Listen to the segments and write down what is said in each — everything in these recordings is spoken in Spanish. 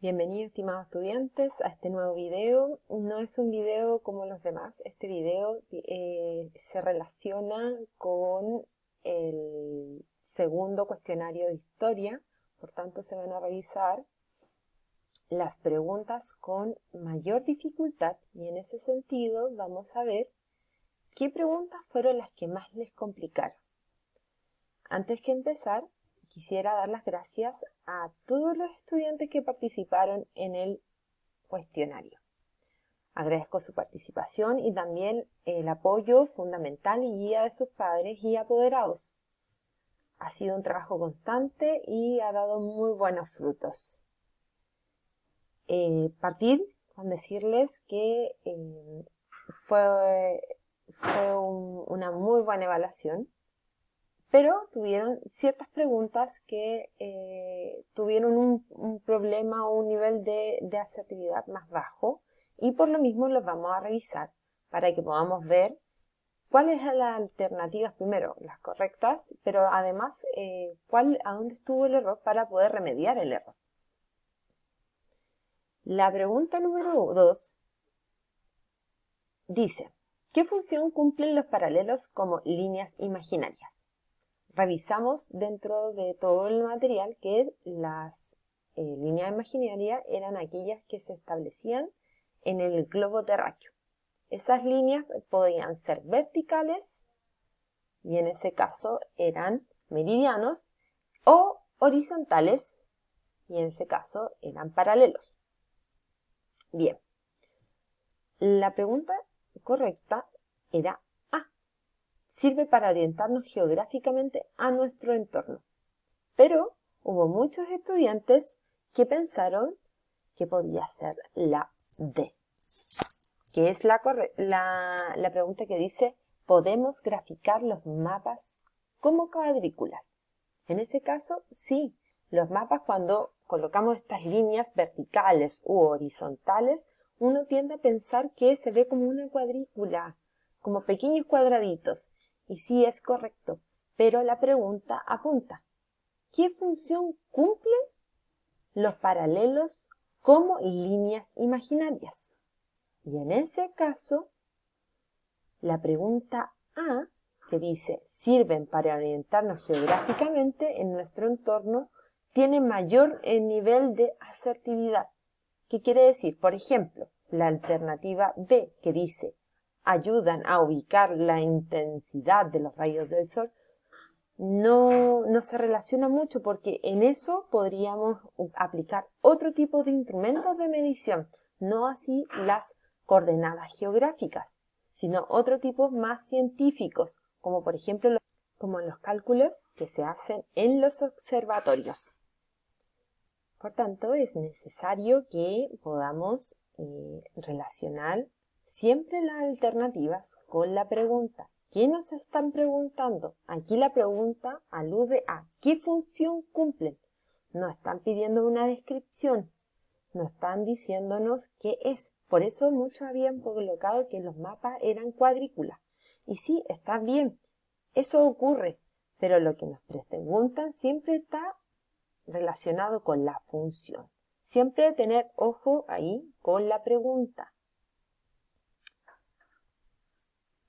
Bienvenidos, estimados estudiantes, a este nuevo video. No es un video como los demás. Este video se relaciona con el segundo cuestionario de historia. Por tanto, se van a revisar las preguntas con mayor dificultad y en ese sentido vamos a ver qué preguntas fueron las que más les complicaron. Antes que empezar, quisiera dar las gracias a todos los estudiantes que participaron en el cuestionario. Agradezco su participación y también el apoyo fundamental y guía de sus padres y apoderados. Ha sido un trabajo constante y ha dado muy buenos frutos. Partir con decirles que fue una muy buena evaluación. Pero tuvieron ciertas preguntas que tuvieron un problema o un nivel de asertividad más bajo y por lo mismo los vamos a revisar para que podamos ver cuáles eran las alternativas, primero las correctas, pero además a dónde estuvo el error para poder remediar el error. La pregunta número 2 dice, ¿qué función cumplen los paralelos como líneas imaginarias? Revisamos dentro de todo el material que las líneas imaginarias eran aquellas que se establecían en el globo terráqueo. Esas líneas podían ser verticales, y en ese caso eran meridianos, o horizontales, y en ese caso eran paralelos. Bien, la pregunta correcta era sirve para orientarnos geográficamente a nuestro entorno. Pero hubo muchos estudiantes que pensaron que podía ser la D, que es la pregunta que dice, ¿podemos graficar los mapas como cuadrículas? En ese caso, sí, los mapas cuando colocamos estas líneas verticales u horizontales, uno tiende a pensar que se ve como una cuadrícula, como pequeños cuadraditos. Y sí es correcto, pero la pregunta apunta, ¿qué función cumplen los paralelos como líneas imaginarias? Y en ese caso, la pregunta A, que dice, sirven para orientarnos geográficamente en nuestro entorno, tiene mayor nivel de asertividad. ¿Qué quiere decir? Por ejemplo, la alternativa B, que dice, ayudan a ubicar la intensidad de los rayos del sol, no se relaciona mucho porque en eso podríamos aplicar otro tipo de instrumentos de medición, no así las coordenadas geográficas, sino otro tipo más científicos, como por ejemplo como los cálculos que se hacen en los observatorios. Por tanto, es necesario que podamos relacionar siempre las alternativas con la pregunta. ¿Qué nos están preguntando? Aquí la pregunta alude a ¿qué función cumplen? Nos están pidiendo una descripción, nos están diciéndonos qué es. Por eso muchos habían colocado que los mapas eran cuadrículas. Y sí, está bien, eso ocurre, pero lo que nos preguntan siempre está relacionado con la función. Siempre tener ojo ahí con la pregunta.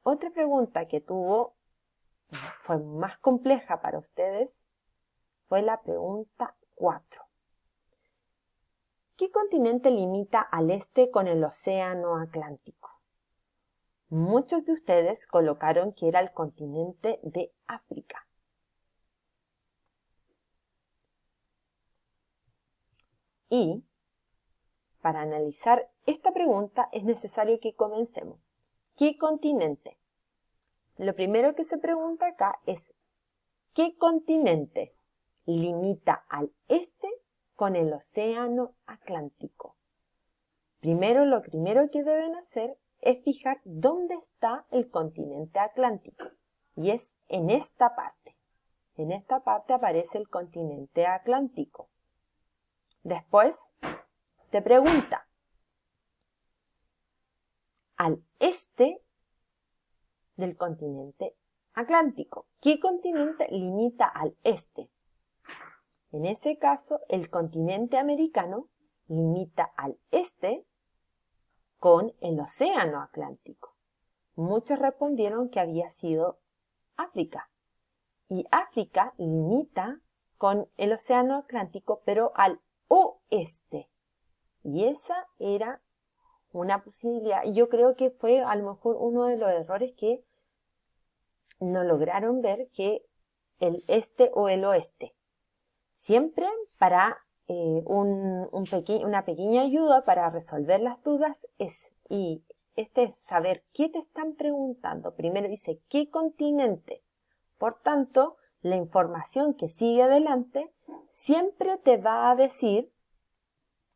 Otra pregunta que fue más compleja para ustedes fue la pregunta 4. ¿Qué continente limita al este con el océano Atlántico? Muchos de ustedes colocaron que era el continente de África. Y para analizar esta pregunta es necesario que comencemos. ¿Qué continente? Lo primero que se pregunta acá es ¿qué continente limita al este con el océano Atlántico? Lo primero que deben hacer es fijar dónde está el continente Atlántico. Y es en esta parte. En esta parte aparece el continente Atlántico. Después te pregunta, al este del continente Atlántico, ¿qué continente limita al este? En ese caso, el continente americano limita al este con el océano Atlántico. Muchos respondieron que había sido África. Y África limita con el océano Atlántico, pero al oeste. Y esa era una posibilidad. Y yo creo que fue a lo mejor uno de los errores que no lograron ver, que el este o el oeste. Siempre para una pequeña ayuda para resolver las dudas es saber qué te están preguntando. Primero dice, ¿qué continente? Por tanto, la información que sigue adelante siempre te va a decir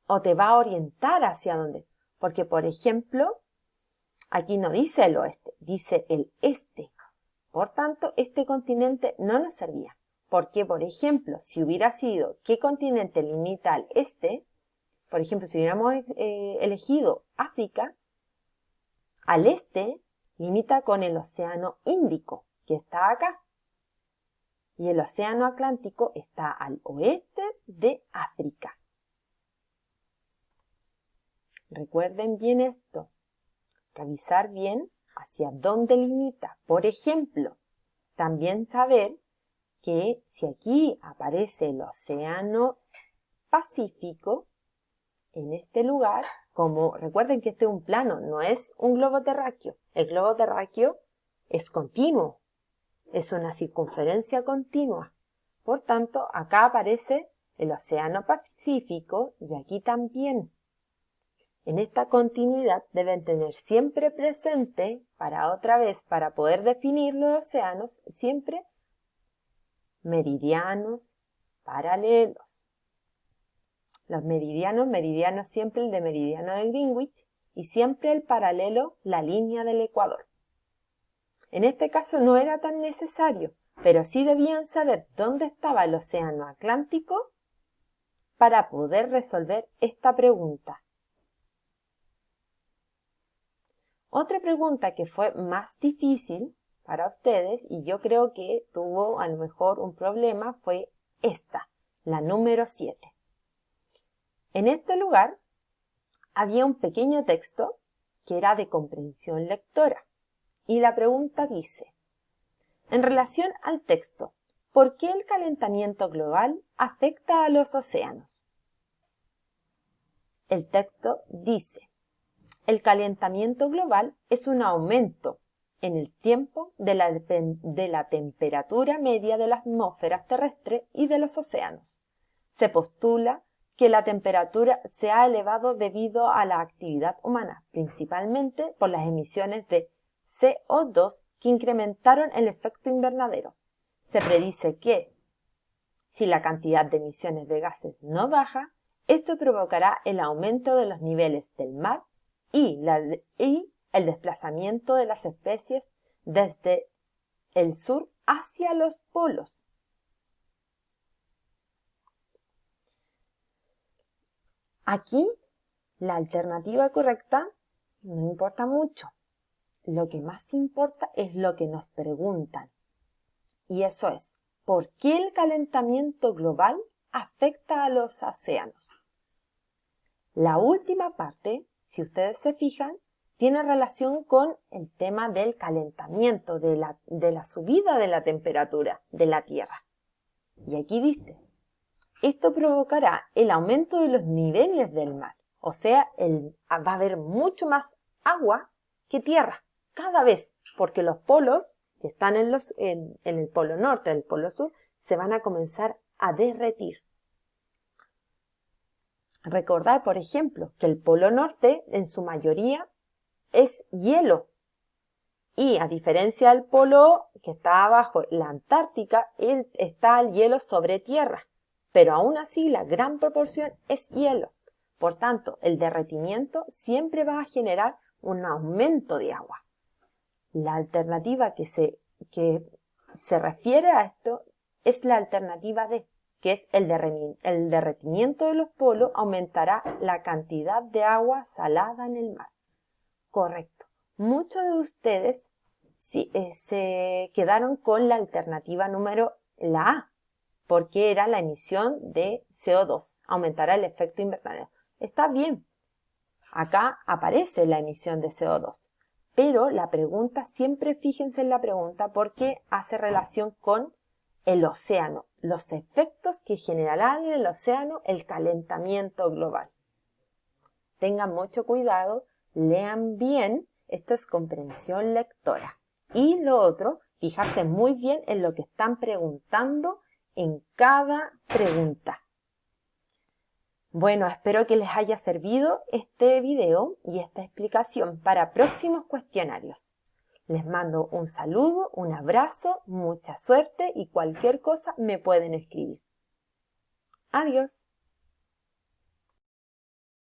o te va a orientar hacia dónde. Porque, por ejemplo, aquí no dice el oeste, dice el este. Por tanto, este continente no nos servía. Porque, por ejemplo, si hubiera sido ¿qué continente limita al este? Por ejemplo, si hubiéramos elegido África, al este limita con el océano Índico, que está acá. Y el océano Atlántico está al oeste de África. Recuerden bien esto. Revisar bien hacia dónde limita. Por ejemplo, también saber que si aquí aparece el océano Pacífico, en este lugar, como recuerden que este es un plano, no es un globo terráqueo. El globo terráqueo es continuo, es una circunferencia continua. Por tanto, acá aparece el océano Pacífico y aquí también. En esta continuidad deben tener siempre presente, para poder definir los océanos, siempre meridianos paralelos. Los meridianos siempre el de meridiano de Greenwich y siempre el paralelo, la línea del Ecuador. En este caso no era tan necesario, pero sí debían saber dónde estaba el océano Atlántico para poder resolver esta pregunta. Otra pregunta que fue más difícil para ustedes, y yo creo que tuvo a lo mejor un problema, fue esta, la número 7. En este lugar había un pequeño texto que era de comprensión lectora, y la pregunta dice, en relación al texto, ¿por qué el calentamiento global afecta a los océanos? El texto dice, el calentamiento global es un aumento en el tiempo de la temperatura media de la atmósfera terrestre y de los océanos. Se postula que la temperatura se ha elevado debido a la actividad humana, principalmente por las emisiones de CO2 que incrementaron el efecto invernadero. Se predice que, si la cantidad de emisiones de gases no baja, esto provocará el aumento de los niveles del mar y el desplazamiento de las especies desde el sur hacia los polos. Aquí, la alternativa correcta no importa mucho. Lo que más importa es lo que nos preguntan. Y eso es, ¿por qué el calentamiento global afecta a los océanos? La última parte, si ustedes se fijan, tiene relación con el tema del calentamiento, de la subida de la temperatura de la Tierra. Y aquí dice, esto provocará el aumento de los niveles del mar. O sea, va a haber mucho más agua que tierra, cada vez, porque los polos que están en el polo norte, en el polo sur, se van a comenzar a derretir. Recordar, por ejemplo, que el polo norte, en su mayoría, es hielo. Y a diferencia del polo que está abajo, la Antártica, está el hielo sobre tierra. Pero aún así la gran proporción es hielo. Por tanto, el derretimiento siempre va a generar un aumento de agua. La alternativa que se refiere a esto es la alternativa D, que es el derretimiento de los polos aumentará la cantidad de agua salada en el mar. Correcto. Muchos de ustedes se quedaron con la alternativa número la A, porque era la emisión de CO2, aumentará el efecto invernadero. Está bien, acá aparece la emisión de CO2, pero la pregunta, siempre fíjense en la pregunta porque hace relación con el océano, los efectos que generará en el océano el calentamiento global. Tengan mucho cuidado, lean bien, esto es comprensión lectora. Y lo otro, fijarse muy bien en lo que están preguntando en cada pregunta. Bueno, espero que les haya servido este video y esta explicación para próximos cuestionarios. Les mando un saludo, un abrazo, mucha suerte y cualquier cosa me pueden escribir. Adiós.